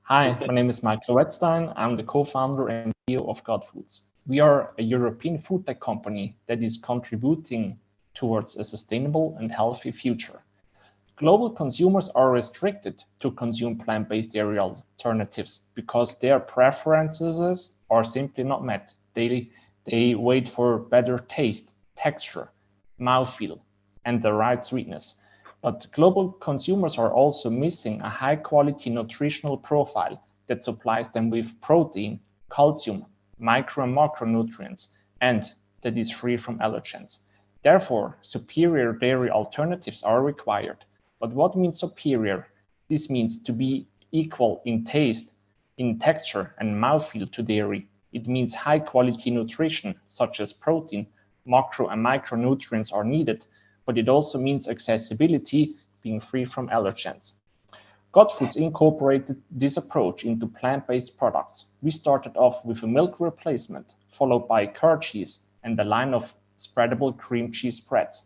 Hi, my name is Michael Wettstein. I'm the co-founder and CEO of God Foods. We are a European food tech company that is contributing towards a sustainable and healthy future. Global consumers are restricted to consume plant-based dairy alternatives because their preferences are simply not met. They wait for better taste, texture, mouthfeel, and the right sweetness. But global consumers are also missing a high-quality nutritional profile that supplies them with protein, calcium, micro and macronutrients, and that is free from allergens. Therefore, superior dairy alternatives are required. But what means superior? This means to be equal in taste, in texture, and mouthfeel to dairy. It means high-quality nutrition, such as protein, macro and micronutrients are needed, but it also means accessibility, being free from allergens. God Foods incorporated this approach into plant-based products. We started off with a milk replacement, followed by curd cheese and a line of spreadable cream cheese spreads.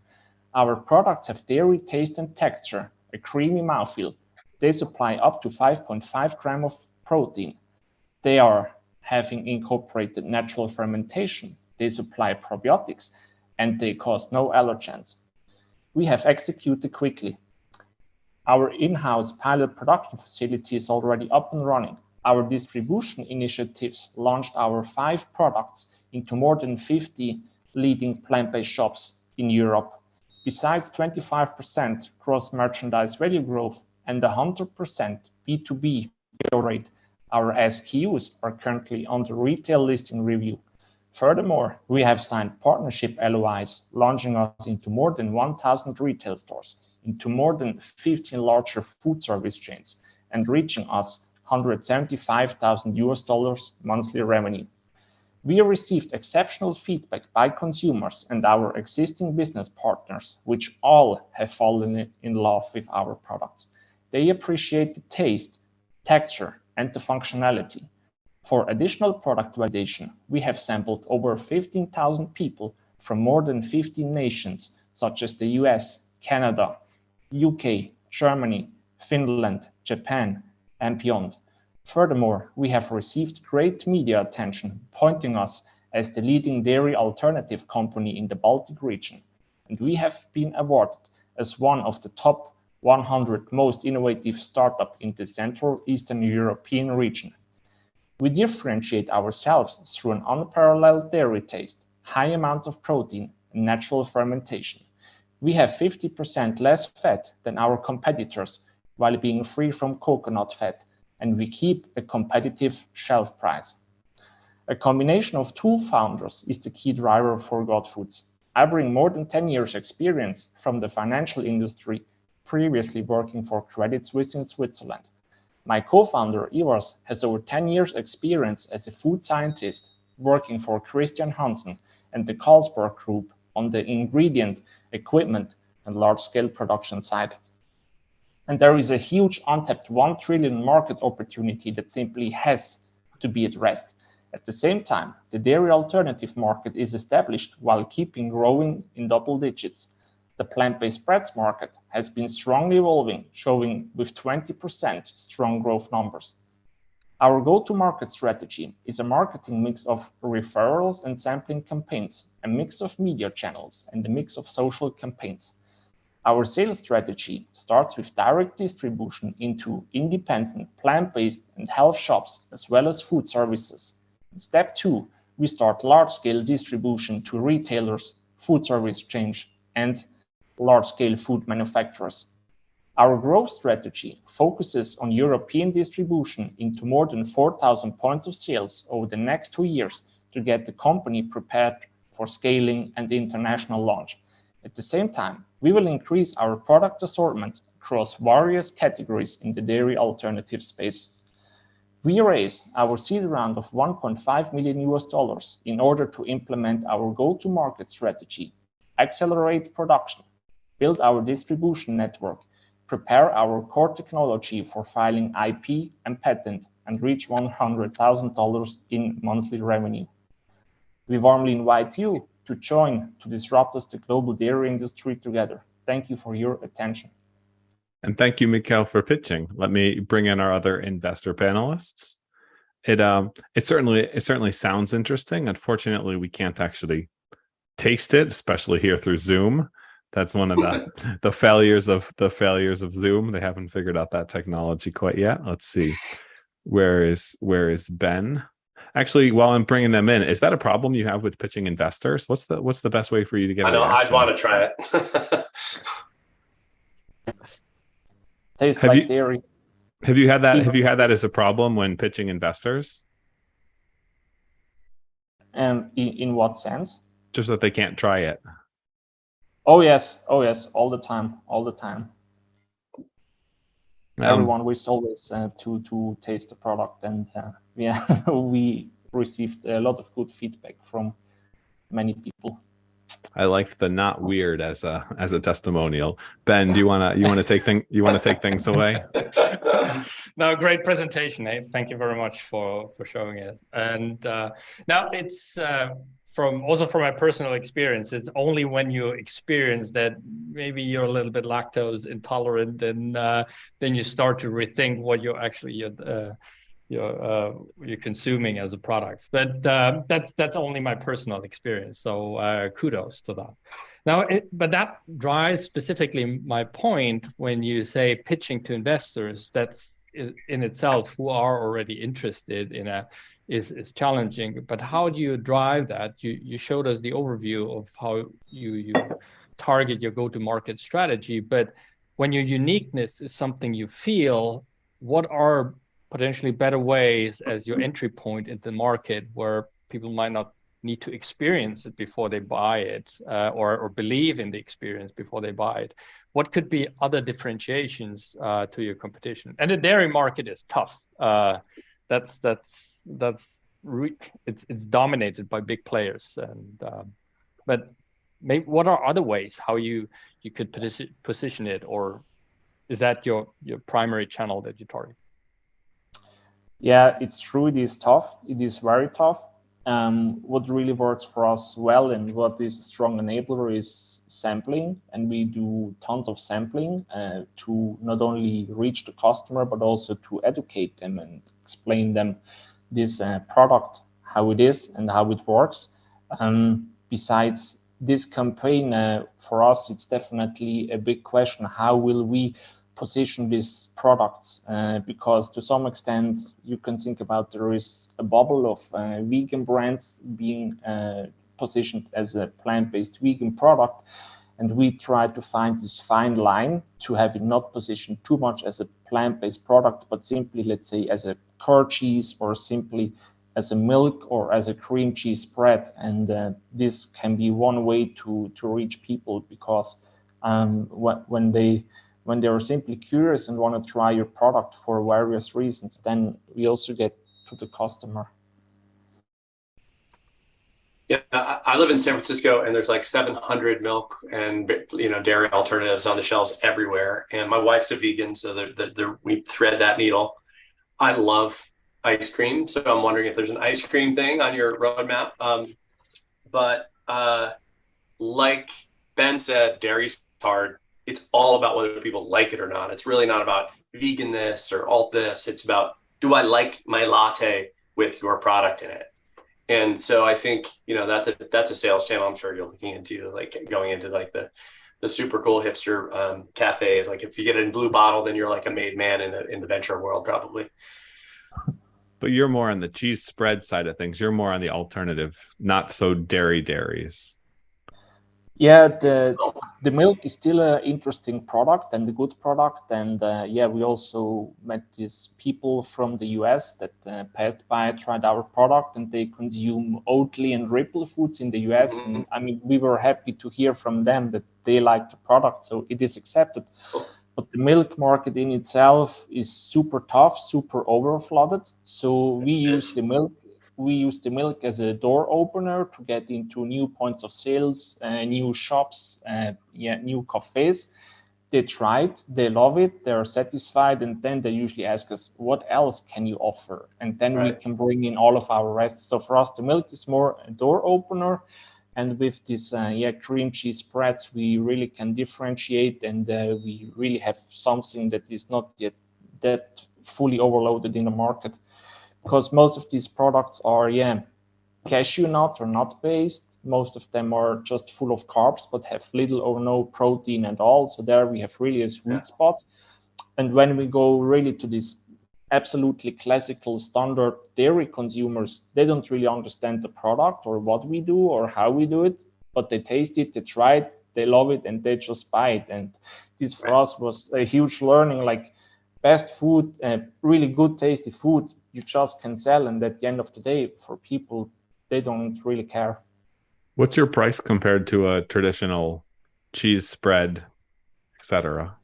Our products have dairy taste and texture, a creamy mouthfeel. They supply up to 5.5 grams of protein. They are having incorporated natural fermentation. They supply probiotics, and they cause no allergens. We have executed quickly. Our in-house pilot production facility is already up and running. Our distribution initiatives launched our 5 products into more than 50 leading plant-based shops in Europe. Besides 25% gross merchandise value growth and 100% B2B rate, our SKUs are currently on the retail listing review. Furthermore, we have signed partnership LOIs, launching us into more than 1,000 retail stores, into more than 15 larger food service chains, and reaching us $175,000 monthly revenue. We received exceptional feedback by consumers and our existing business partners, which all have fallen in love with our products. They appreciate the taste, texture, and the functionality. For additional product validation, we have sampled over 15,000 people from more than 15 nations, such as the US, Canada, UK, Germany, Finland, Japan, and beyond. Furthermore, we have received great media attention, pointing us as the leading dairy alternative company in the Baltic region, and we have been awarded as one of the top 100 most innovative startups in the Central Eastern European region. We differentiate ourselves through an unparalleled dairy taste, high amounts of protein, and natural fermentation. We have 50% less fat than our competitors while being free from coconut fat, and we keep a competitive shelf price. A combination of 2 founders is the key driver for God Foods. I bring more than 10 years experience from the financial industry, previously working for Credit Suisse in Switzerland. My co-founder, Ivars, has over 10 years experience as a food scientist, working for Christian Hansen and the Carlsberg Group on the ingredient, equipment, and large-scale production side. And there is a huge untapped 1 trillion market opportunity that simply has to be addressed. At the same time, the dairy alternative market is established while keeping growing in double digits. The plant-based spreads market has been strongly evolving, showing with 20% strong growth numbers. Our go-to-market strategy is a marketing mix of referrals and sampling campaigns, a mix of media channels, and a mix of social campaigns. Our sales strategy starts with direct distribution into independent, plant-based, and health shops, as well as food services. In step 2, we start large-scale distribution to retailers, food service chains, and large-scale food manufacturers. Our growth strategy focuses on European distribution into more than 4,000 points of sales over the next 2 years to get the company prepared for scaling and international launch. At the same time, we will increase our product assortment across various categories in the dairy alternative space. We raised our seed round of $1.5 million in order to implement our go-to-market strategy, accelerate production, build our distribution network, prepare our core technology for filing IP and patent, and reach $100,000 in monthly revenue. We warmly invite you to join to disrupt us the global dairy industry together. Thank you for your attention. And thank you, Mikkel, for pitching. Let me bring in our other investor panelists. It certainly sounds interesting. Unfortunately, we can't actually taste it, especially here through Zoom. That's one of the failures of Zoom. They haven't figured out that technology quite yet. Let's see. Where is Ben? Actually, while I'm bringing them in, is that a problem you have with pitching investors? What's the best way for you to get a reaction? I'd want to try it. Tastes like dairy. Have you had that? Have you had that as a problem when pitching investors? In what sense? Just that they can't try it. Oh yes, all the time. Everyone wishes always to taste the product, and yeah, we received a lot of good feedback from many people. I liked the not weird as a testimonial. Ben, do you wanna take things away? No, great presentation, Abe. Thank you very much for showing it. And now it's from my personal experience, it's only when you experience that maybe you're a little bit lactose intolerant, and then you start to rethink what you're actually you're consuming as a product. But that's only my personal experience. So kudos to that. Now, but that drives specifically my point when you say pitching to investors. That's in itself who are already interested in is challenging. But how do you drive that? You showed us the overview of how you target your go-to-market strategy. But when your uniqueness is something you feel, what are potentially better ways as your entry point into the market where people might not need to experience it before they buy it, or believe in the experience before they buy it? What could be other differentiations to your competition? And the dairy market is tough. It's dominated by big players, and but maybe what are other ways how you could position it, or is that your primary channel that you target? Yeah, it's true. It is tough. It is very tough. What really works for us well and what is a strong enabler is sampling, and we do tons of sampling to not only reach the customer but also to educate them and explain them this product, how it is and how it works. Besides this campaign, for us it's definitely a big question: how will we position these products, because to some extent you can think about there is a bubble of vegan brands being positioned as a plant-based vegan product, and we try to find this fine line to have it not positioned too much as a plant-based product, but simply, let's say, as a curd cheese or simply as a milk or as a cream cheese spread. And this can be one way to reach people, because when they are simply curious and want to try your product for various reasons, then we also get to the customer. Yeah, I live in San Francisco, and there's like 700 milk and dairy alternatives on the shelves everywhere. And my wife's a vegan, so we thread that needle. I love ice cream, so I'm wondering if there's an ice cream thing on your roadmap. But like Ben said, dairy's hard. It's all about whether people like it or not. It's really not about vegan this or alt this. It's about, do I like my latte with your product in it? And so I think, that's a sales channel I'm sure you're looking into, like going into like the super cool hipster cafes. Like if you get it in blue bottle, then you're like a made man in the venture world probably. But you're more on the cheese spread side of things. You're more on the alternative, not so dairies. Yeah, the milk is still an interesting product and a good product. And yeah, we also met these people from the US that passed by, tried our product, and they consume Oatly and Ripple foods in the US. Mm-hmm. And I mean, we were happy to hear from them that they like the product, so it is accepted. But the milk market in itself is super tough, super overflooded. So we use the milk. We use the milk as a door opener to get into new points of sales, new shops, new cafes. They try it, they love it, they're satisfied, and then they usually ask us, what else can you offer? And then we can bring in all of our rest. So for us, the milk is more a door opener. And with this cream cheese spreads, we really can differentiate, and we really have something that is not yet that fully overloaded in the market, because most of these products are cashew nut or nut based. Most of them are just full of carbs but have little or no protein at all. So there we have really a sweet spot. And when we go really to this absolutely classical standard dairy consumers, they don't really understand the product or what we do or how we do it, but they taste it, they try it, they love it, and they just buy it. And this for us was a huge learning, like best food, really good tasty food you just can sell, and at the end of the day for people, they don't really care. What's your price compared to a traditional cheese spread, etc.?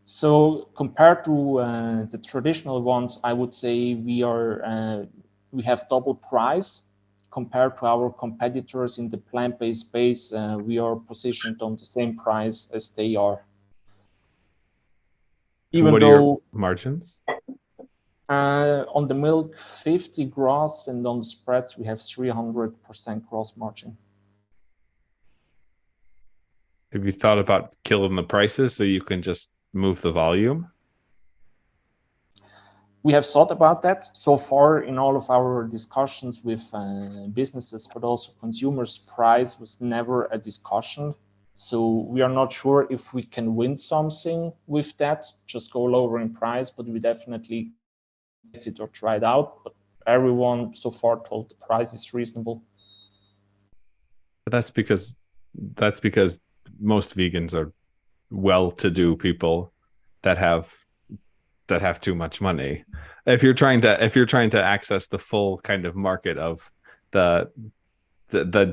So compared to the traditional ones, I would say we have double price compared to our competitors in the plant-based space. We are positioned on the same price as they are. Even what though are your margins? On the milk, 50 gross, and on the spreads, we have 300% gross margin. Have you thought about killing the prices so you can just move the volume? We have thought about that so far in all of our discussions with businesses, but also consumers. Price was never a discussion. So we are not sure if we can win something with that, just go lower in price, but we definitely test it or try it out. But everyone so far told the price is reasonable. But that's because most vegans are well-to-do people that have too much money. If you're trying to access the full kind of market of the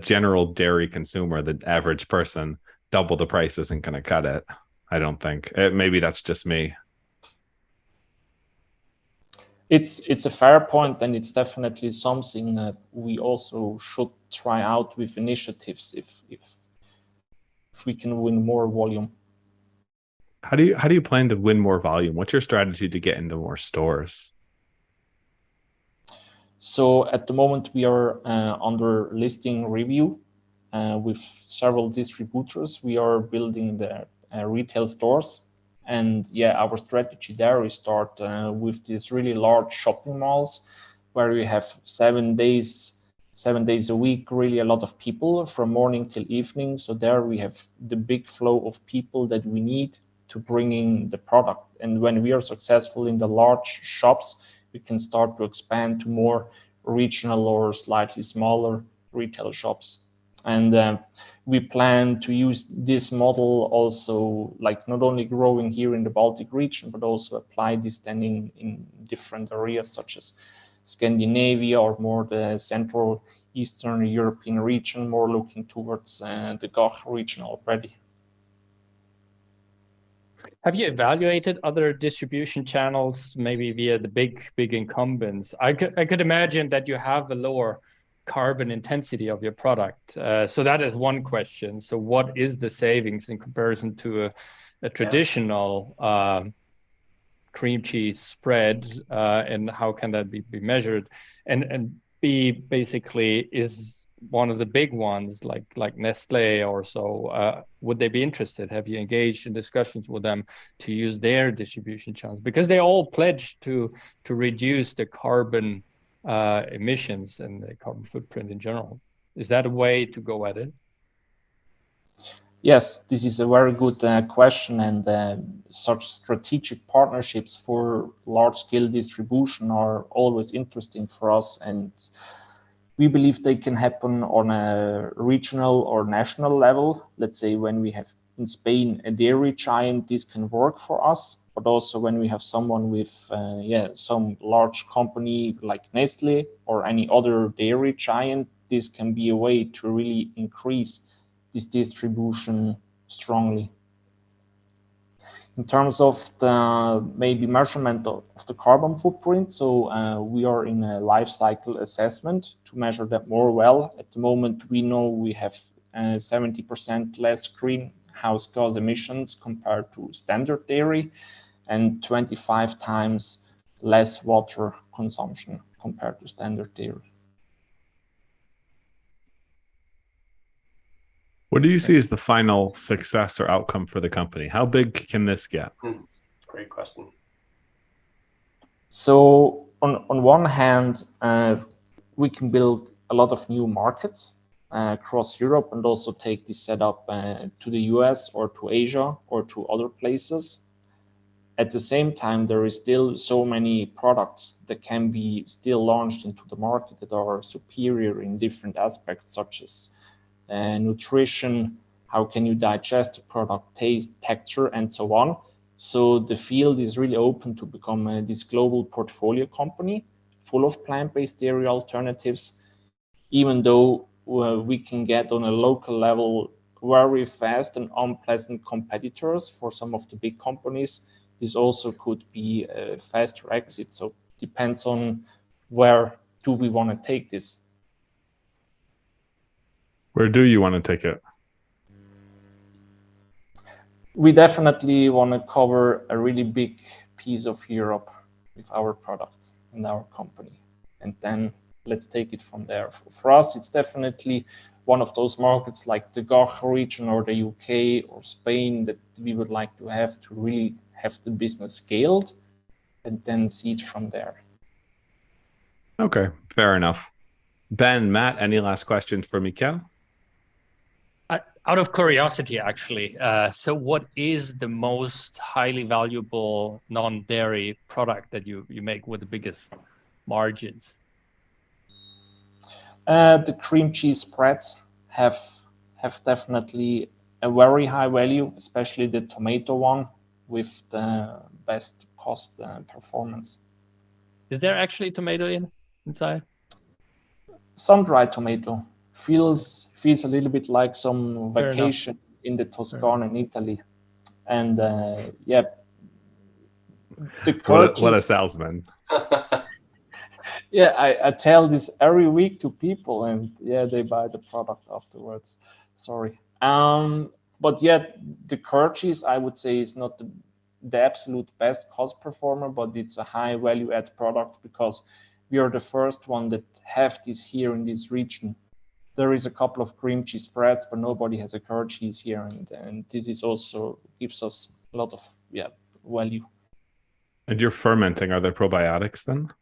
general dairy consumer, the average person, double the price isn't going to cut it. I don't think. Maybe that's just me. It's a fair point, and it's definitely something that we also should try out with initiatives if we can win more volume. How do you plan to win more volume? What's your strategy to get into more stores? So at the moment we are under listing review with several distributors. We are building the retail stores, and our strategy there is start with these really large shopping malls where we have 7 days a week, really a lot of people from morning till evening. So there we have the big flow of people that we need to bring in the product. And when we are successful in the large shops, we can start to expand to more regional or slightly smaller retail shops. And we plan to use this model also, like not only growing here in the Baltic region, but also apply this then in different areas such as Scandinavia or more the Central Eastern European region, more looking towards the Gulf region already. Have you evaluated other distribution channels, maybe via the big incumbents? I could imagine that you have a lower carbon intensity of your product. So that is one question. So what is the savings in comparison to a traditional cream cheese spread, and how can that be measured? And B, basically, is one of the big ones like Nestle or so, would they be interested? Have you engaged in discussions with them to use their distribution channels? Because they all pledged to reduce the carbon emissions and the carbon footprint in general. Is that a way to go at it? Yes, this is a very good question, and such strategic partnerships for large-scale distribution are always interesting for us, and we believe they can happen on a regional or national level. Let's say when we have in Spain a dairy giant, this can work for us, but also when we have someone with some large company like Nestle or any other dairy giant, this can be a way to really increase this distribution strongly. In terms of the maybe measurement of the carbon footprint, so we are in a life cycle assessment to measure that more well. At the moment, we know we have 70% less greenhouse gas emissions compared to standard dairy, and 25 times less water consumption compared to standard dairy. What do you see as the final success or outcome for the company? How big can this get? Great question. So on one hand, we can build a lot of new markets across Europe and also take this setup to the US or to Asia or to other places. At the same time, there is still so many products that can be still launched into the market that are superior in different aspects, such as nutrition, how can you digest the product, taste, texture, and so on. So the field is really open to become this global portfolio company full of plant-based dairy alternatives, even though we can get on a local level very fast and unpleasant competitors for some of the big companies. This also could be a faster exit. So depends on where do we want to take this. Where do you want to take it? We definitely want to cover a really big piece of Europe with our products and our company. And then let's take it from there. For us, it's definitely one of those markets like the Gulf region or the UK or Spain that we would like to have to really have the business scaled and then see it from there. Okay, fair enough. Ben, Matt, any last questions for Mikel? Out of curiosity, actually, so what is the most highly valuable non-dairy product that you make with the biggest margins? The cream cheese spreads have definitely a very high value, especially the tomato one with the best cost performance. Is there actually tomato inside? Some dried tomato feels a little bit like some vacation in the Toscana in Italy, and yeah, the what a salesman. Yeah, I tell this every week to people, and yeah, they buy the product afterwards. Sorry. But yeah, the curd cheese, I would say, is not the absolute best cost performer, but it's a high value add product because we are the first one that have this here in this region. There is a couple of cream cheese spreads, but nobody has a curd cheese here, and this is also gives us a lot of value. And you're fermenting. Are there probiotics then?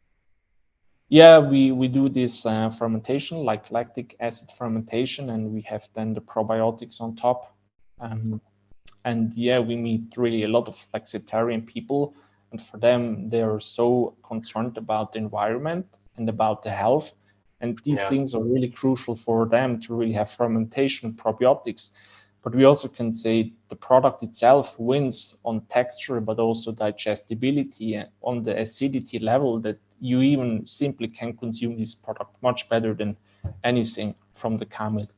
Yeah, we do this fermentation, like lactic acid fermentation, and we have then the probiotics on top. And yeah, we meet really a lot of flexitarian people, and for them, they are so concerned about the environment and about the health. And these things are really crucial for them to really have fermentation probiotics. But we also can say the product itself wins on texture, but also digestibility and on the acidity level that you even simply can consume this product much better than anything from the cow milk.